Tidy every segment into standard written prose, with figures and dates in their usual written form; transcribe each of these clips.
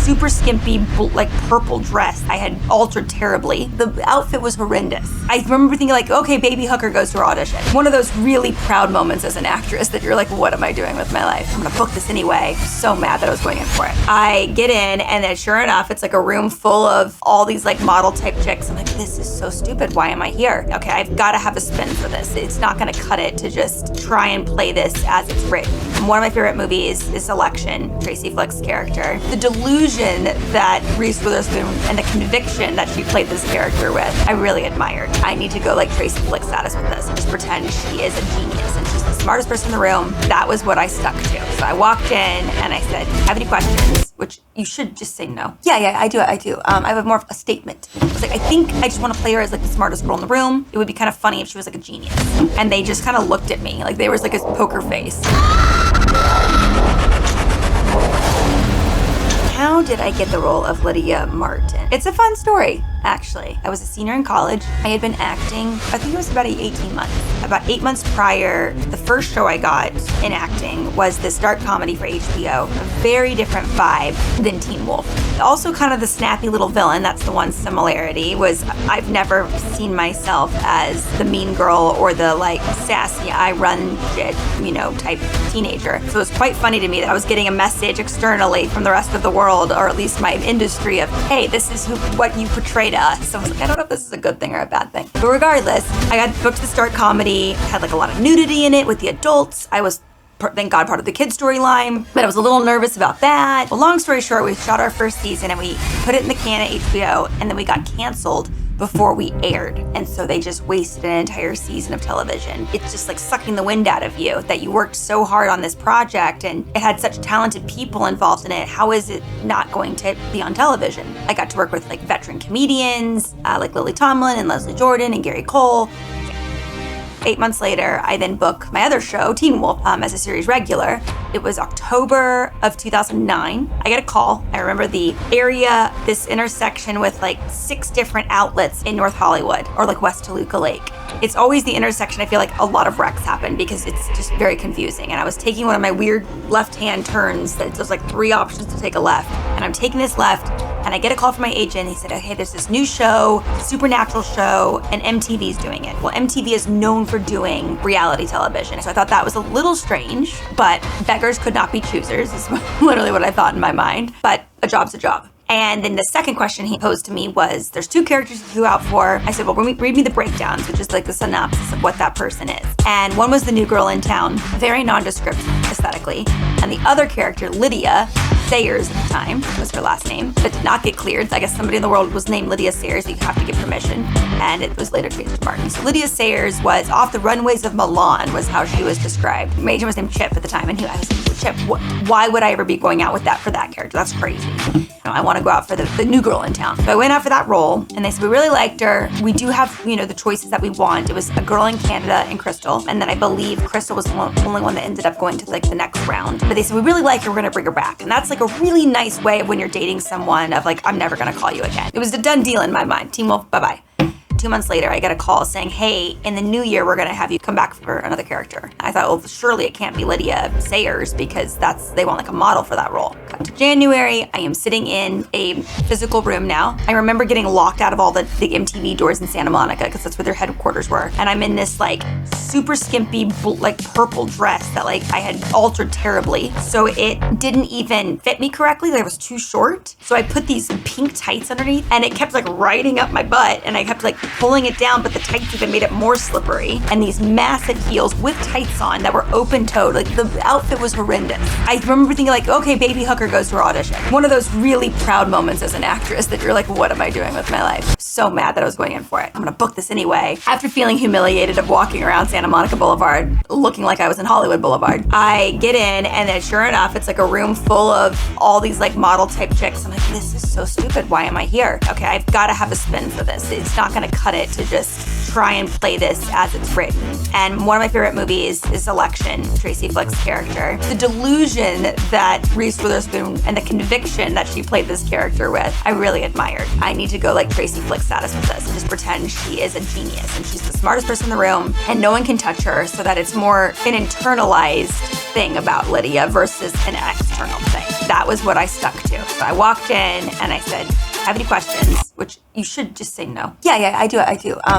super skimpy, like purple dress I had altered terribly. The outfit was horrendous. I remember thinking like, okay, baby hooker goes to her audition. One of those really proud moments as an actress that you're like, what am I doing with my life? I'm gonna book this anyway. So mad that I was going in for it. I get in, and then sure enough, it's like a room full of all these like model type chicks. I'm like, this is so stupid. Why am I here? Okay, I've gotta have a spin for this. It's not gonna cut it to just try and play this as it's written. One of my favorite movies is Election, Tracy Flick's character. The delusion that Reese Witherspoon and the conviction that she played this character with, I really admired. I need to go like Tracy Flick status with this and just pretend she is a genius and she's the smartest person in the room. That was what I stuck to. So I walked in and I said, have any questions? Which you should just say no. Yeah, I do. I have more of a statement. I was like, I think I just want to play her as like the smartest girl in the room. It would be kind of funny if she was like a genius. And they just kind of looked at me like there was like a poker face. How did I get the role of Lydia Martin? It's a fun story, actually. I was a senior in college. I had been acting, I think it was about 18 months. About 8 months prior, the first show I got in acting was this dark comedy for HBO. A very different vibe than Teen Wolf. Also kind of the snappy little villain, that's the one similarity, was I've never seen myself as the mean girl or the like sassy, I run shit, type teenager. So it was quite funny to me that I was getting a message externally from the rest of the world, or at least my industry, of, hey, this is what you portray to us. So I was like, I don't know if this is a good thing or a bad thing. But regardless, I got booked to start comedy, had like a lot of nudity in it with the adults. I was, thank God, part of the kids storyline, but I was a little nervous about that. Well, long story short, we shot our first season and we put it in the can at HBO, and then we got canceled before we aired. And so they just wasted an entire season of television. It's just like sucking the wind out of you that you worked so hard on this project and it had such talented people involved in it. How is it not going to be on television? I got to work with like veteran comedians, like Lily Tomlin and Leslie Jordan and Gary Cole. 8 months later, I then book my other show, Teen Wolf, as a series regular. It was October of 2009. I get a call. I remember the area, this intersection with like 6 different outlets in North Hollywood, or like West Toluca Lake. It's always the intersection I feel like a lot of wrecks happen because it's just very confusing. And I was taking one of my weird left-hand turns that there's like 3 options to take a left. And I'm taking this left, and I get a call from my agent. He said, okay, there's this new show, supernatural show, and MTV's doing it. Well, MTV is known for doing reality television. So I thought that was a little strange, but beggars could not be choosers is literally what I thought in my mind. But a job's a job. And then the second question he posed to me was, there's 2 characters you flew out for. I said, well, read me the breakdowns, which is like the synopsis of what that person is. And one was the new girl in town, very nondescript aesthetically. And the other character, Lydia Sayers at the time, was her last name, but did not get cleared. I guess somebody in the world was named Lydia Sayers, so you have to get permission. And it was later changed to Martin. So Lydia Sayers was off the runways of Milan, was how she was described. My agent was named Chip at the time, and I was like, Chip, why would I ever be going out with that for that character? That's crazy. I want to go out for the new girl in town. So I went out for that role, and they said, we really liked her. We do have, the choices that we want. It was a girl in Canada and Crystal. And then I believe Crystal was the only one that ended up going to like the next round. But they said, we really like her, we're gonna bring her back. And that's like a really nice way of when you're dating someone of like, I'm never gonna call you again. It was a done deal in my mind. Teen Wolf, bye-bye. 2 months later, I get a call saying, hey, in the new year, we're gonna have you come back for another character. I thought, well, surely it can't be Lydia Sayers because they want like a model for that role. Cut to January, I am sitting in a physical room now. I remember getting locked out of all the MTV doors in Santa Monica because that's where their headquarters were. And I'm in this like super skimpy, like purple dress that like I had altered terribly. So it didn't even fit me correctly. Like, it was too short. So I put these pink tights underneath and it kept like riding up my butt and I kept like pulling it down, but the tights even made it more slippery. And these massive heels with tights on that were open-toed. Like, the outfit was horrendous. I remember thinking like, okay, baby hooker goes to her audition. One of those really proud moments as an actress that you're like, what am I doing with my life? So mad that I was going in for it. I'm gonna book this anyway. After feeling humiliated of walking around Santa Monica Boulevard, looking like I was in Hollywood Boulevard, I get in, and then sure enough, it's like a room full of all these like model type chicks. I'm like, this is so stupid. Why am I here? Okay, I've gotta have a spin for this. It's not gonna cut it to just try and play this as it's written. And one of my favorite movies is Election, Tracy Flick's character. The delusion that Reese Witherspoon and the conviction that she played this character with, I really admired. I need to go like Tracy Flick status with this and just pretend she is a genius and she's the smartest person in the room and no one can touch her, so that it's more an internalized thing about Lydia versus an external thing. that was what I stuck to. So I walked in and I said, have any questions? Which you should just say no. Yeah, I do. I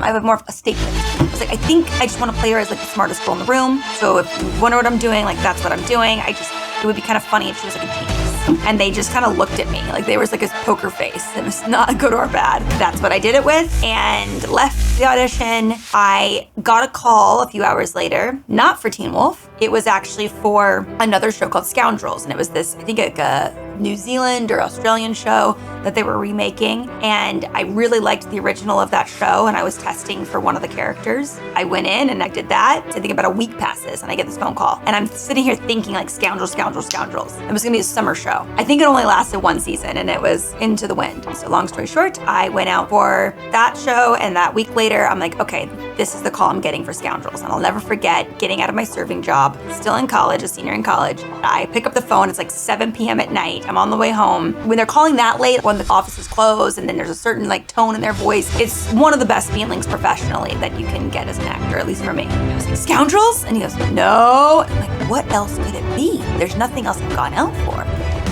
have more of a statement. I was like, I think I just want to play her as like the smartest girl in the room. So if you wonder what I'm doing, like that's what I'm doing. It would be kind of funny if she was like a genius. And they just kind of looked at me like there was like a poker face. It was not good or bad. That's what I did it with and left the audition. I got a call a few hours later, not for Teen Wolf. It was actually for another show called Scoundrels. And it was this, I think like a New Zealand or Australian show that they were remaking. And I really liked the original of that show. And I was testing for one of the characters. I went in and I did that. I think about a week passes and I get this phone call. And I'm sitting here thinking like Scoundrels. It was gonna be a summer show. I think it only lasted one season and it was into the wind. So long story short, I went out for that show and that week later, I'm like, okay, this is the call I'm getting for Scoundrels. And I'll never forget getting out of my serving job, still in college, a senior in college. I pick up the phone, it's like 7 p.m. at night. I'm on the way home. When they're calling that late, when the office is closed and then there's a certain like tone in their voice, it's one of the best feelings professionally that you can get as an actor, at least for me. I was like, Scoundrels? And he goes, no. I'm like, what else could it be? There's nothing else I've gone out for.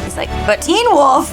He's like, but Teen Wolf?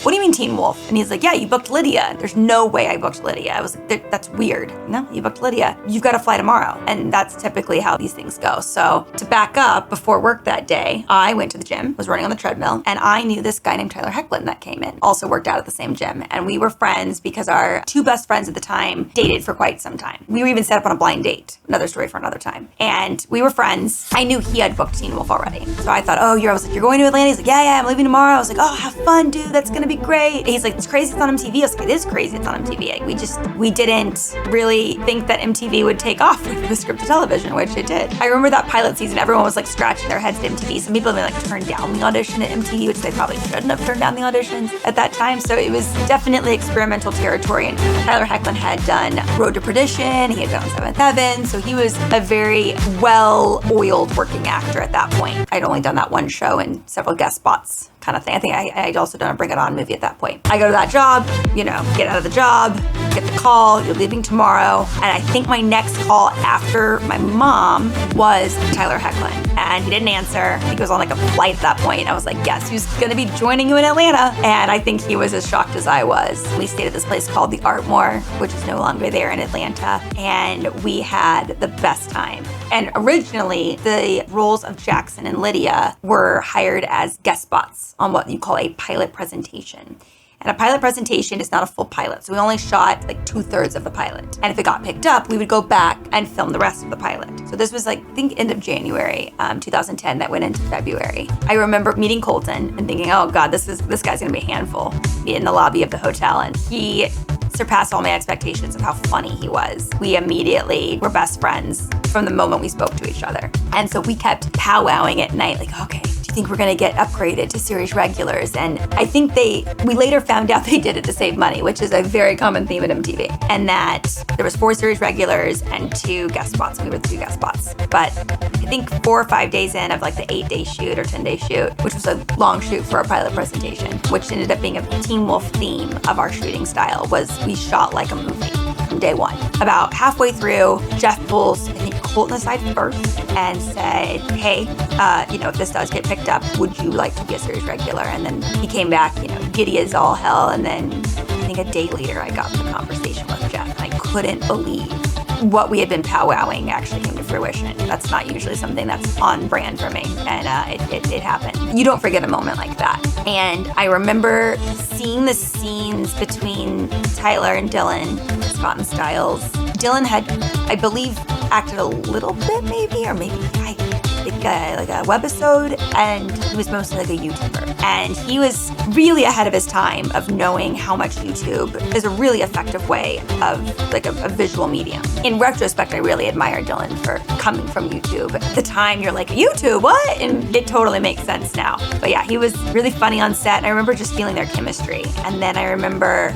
What do you mean Teen Wolf? And he's like, yeah, you booked Lydia. There's no way I booked Lydia. I was like, that's weird. No, you booked Lydia. You've got to fly tomorrow. And that's typically how these things go. So to back up, before work that day, I went to the gym, was running on the treadmill, and I knew this guy named Tyler Hoechlin that came in, also worked out at the same gym. And we were friends because our two best friends at the time dated for quite some time. We were even set up on a blind date. Another story for another time. And we were friends. I knew he had booked Teen Wolf already. So I thought, I was like, you're going to Atlanta? He's like, yeah, I'm leaving tomorrow. I was like, oh, have fun, dude. That's going to be great. He's like, it's crazy it's on MTV. I was like, it is crazy it's on MTV. We didn't really think that MTV would take off with the scripted television, which it did. I remember that pilot season, everyone was like scratching their heads at MTV. Some people had like turned down the audition at MTV, which they probably shouldn't have turned down the auditions at that time. So it was definitely experimental territory. And Tyler Hoechlin had done Road to Perdition. He had done Seventh Heaven. So he was a very well-oiled working actor at that point. I'd only done that one show and several guest spots kind of thing. I think I'd also done a Bring It On movie at that point. I go to that job, get out of the job, get the call, you're leaving tomorrow. And I think my next call after my mom was Tyler Hoechlin. And he didn't answer. He was on like a flight at that point. I was like, yes, he's gonna be joining you in Atlanta. And I think he was as shocked as I was. We stayed at this place called the Artmore, which is no longer there in Atlanta. And we had the best time. And originally, the roles of Jackson and Lydia were hired as guest spots on what you call a pilot presentation. And a pilot presentation is not a full pilot. So we only shot like 2/3 of the pilot. And if it got picked up, we would go back and film the rest of the pilot. So this was like, I think end of January, 2010 that went into February. I remember meeting Colton and thinking, oh God, this guy's gonna be a handful in the lobby of the hotel. And he surpassed all my expectations of how funny he was. We immediately were best friends from the moment we spoke to each other. And so we kept powwowing at night, like, okay, do you think we're gonna get upgraded to series regulars? And I think we later found out they did it to save money, which is a very common theme at MTV. And that there was 4 series regulars and 2 guest spots. We were the 2 guest spots. But I think 4 or 5 days in of like the 8-day shoot or 10-day shoot, which was a long shoot for our pilot presentation, which ended up being a Teen Wolf theme of our shooting style, was we shot like a movie from day one. About halfway through, Jeff pulls, I think, Colton aside first and said, hey, if this does get picked up, would you like to be a series regular? And then he came back, giddy as all hell. And then I think a day later, I got the conversation with Jeff. And I couldn't believe what we had been powwowing actually came to fruition. That's not usually something that's on brand for me. And it happened. You don't forget a moment like that. And I remember seeing the scenes between Tyler and Dylan, Scott and Styles. Dylan had, I believe, acted a little bit maybe, or maybe like a webisode, and he was mostly like a YouTuber. And he was really ahead of his time of knowing how much YouTube is a really effective way of like a visual medium. In retrospect, I really admire Dylan for coming from YouTube. At the time, you're like, YouTube, what? And it totally makes sense now. But yeah, he was really funny on set, and I remember just feeling their chemistry. And then I remember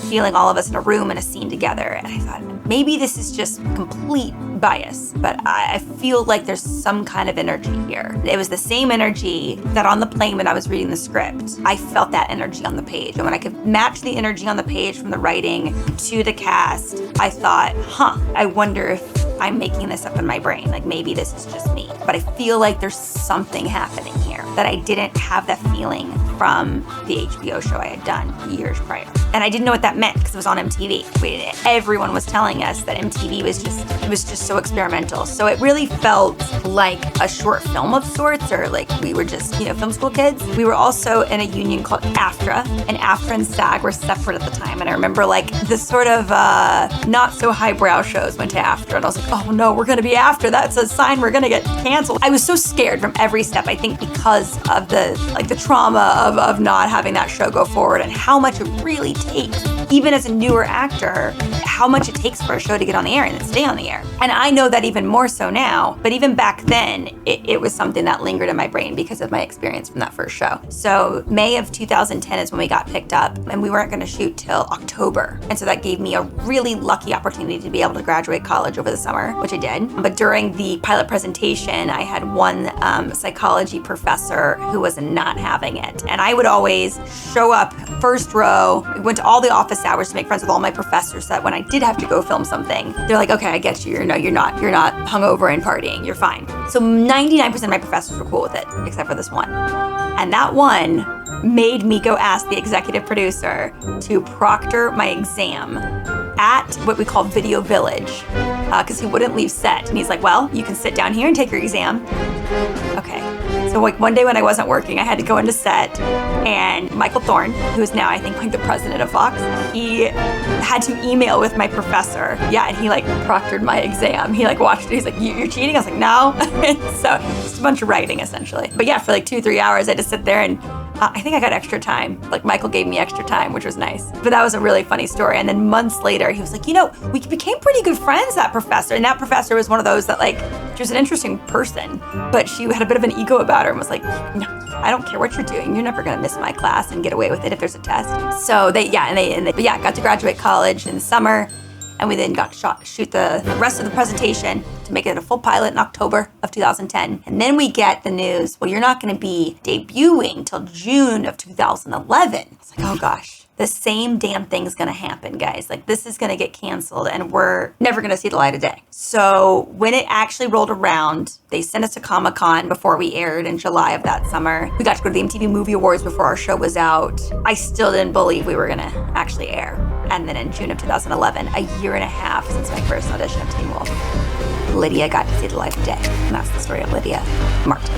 feeling all of us in a room in a scene together, and I thought, maybe this is just complete bias, but I feel like there's some kind of energy here. It was the same energy that on the plane when I was reading the script, I felt that energy on the page. And when I could match the energy on the page from the writing to the cast, I thought, I wonder if I'm making this up in my brain. Like maybe this is just me. But I feel like there's something happening here. that I didn't have that feeling from the HBO show I had done years prior. And I didn't know what that meant because it was on MTV. Everyone was telling us that MTV was just so experimental. So it really felt like a short film of sorts, or like we were just, film school kids. We were also in a union called AFTRA, and AFTRA and SAG were separate at the time. And I remember like the sort of not so highbrow shows went to AFTRA, and I was like, oh no, we're gonna be AFTRA. That's a sign we're gonna get canceled. I was so scared from every step, I think because of the trauma of not having that show go forward, and how much it really takes, even as a newer actor, how much it takes for a show to get on the air and then stay on the air. And I know that even more so now, but even back then, it was something that lingered in my brain because of my experience from that first show. So May of 2010 is when we got picked up, and we weren't gonna shoot till October. And so that gave me a really lucky opportunity to be able to graduate college over the summer, which I did. But during the pilot presentation, I had one psychology professor who was not having it. And I would always show up first row. We went to all the office hours to make friends with all my professors, so that when I did have to go film something, they're like, okay, I get you. You're not hungover and partying. You're fine. So 99% of my professors were cool with it, except for this one. And that one made me go ask the executive producer to proctor my exam at what we call Video Village, because he wouldn't leave set. And he's like, well, you can sit down here and take your exam. Okay. So like one day when I wasn't working, I had to go into set, and Michael Thorne, who is now I think like the president of Fox, he had to email with my professor. Yeah, and he like proctored my exam. He like watched it. He's like, you're cheating? I was like, no. So just a bunch of writing essentially. But yeah, for like 2-3 hours, I had to sit there, and I think I got extra time. Like Michael gave me extra time, which was nice. But that was a really funny story. And then months later, he was like, we became pretty good friends, that professor. And that professor was one of those that like, she was an interesting person, but she had a bit of an ego about her and was like, no, I don't care what you're doing. You're never gonna miss my class and get away with it if there's a test. So they got to graduate college in the summer. And we then got to shoot the rest of the presentation to make it a full pilot in October of 2010. And then we get the news, well, you're not gonna be debuting till June of 2011. It's like, oh gosh, the same damn thing's gonna happen, guys. Like this is gonna get canceled and we're never gonna see the light of day. So when it actually rolled around, they sent us to Comic-Con before we aired in July of that summer. We got to go to the MTV Movie Awards before our show was out. I still didn't believe we were gonna actually air. And then in June of 2011, a year and a half since my first audition of Teen Wolf, Lydia got to see the light of day. And that's the story of Lydia Martin.